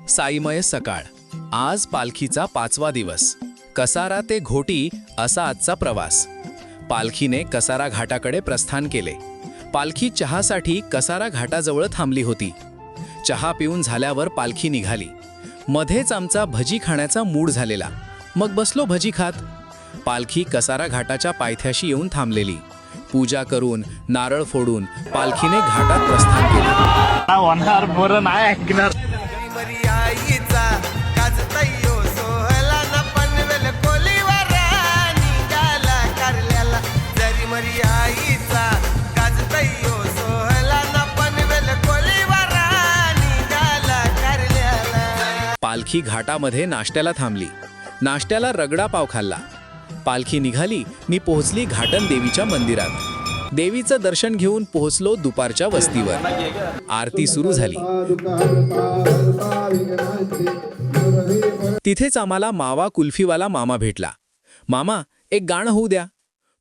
साईमय सकाळ. आज पालखीचा 5वा दिवस. कसारा ते घोटी असा आजचा प्रवास. पालखीने कसारा घाटाकडे प्रस्थान केले. पालखी चहासाठी कसारा घाटाजवळ थांबली होती. चहा पिऊन झाल्यावर पालखी निघाली. मध्येच आमचा भजी खाण्याचा मूड झालेला. मग बसलो भजी खात. पालखी कसारा घाटाच्या पायथ्याशी येऊन थांबलेली. पूजा करून नारळ फोडून पालखीने घाटात प्रस्थान केले. होणार बरं नाही ऐकणार. पालखी घाटामध्ये नाश्त्याला थांबली. नाश्त्याला रगडा पाव खाल्ला. पालखी निघाली. मी पोहोचली घाटन देवीच्या मंदिरात. देवीचं दर्शन घेऊन पोहोचलो दुपारच्या वस्तीवर. आरती सुरू झाली. तिथेच आम्हाला मावा कुल्फीवाला मामा भेटला. मामा, एक गाणं होऊ द्या.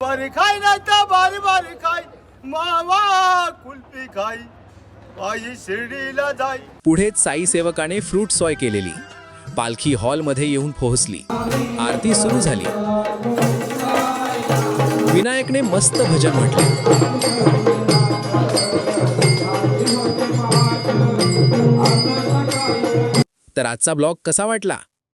बारी खाय ना तर बारी बारी खाय, मावा कुल्फी खाय, आई शिर्डीला जाय. पुढेच साई सेवकाने फ्रूट सॉय केलेली. पालखी हॉलमध्ये येऊन पोहोचली. आरती सुरू झाली. विनायकने मस्त भजन म्हटले. तर आजचा ब्लॉग कसा वाटला?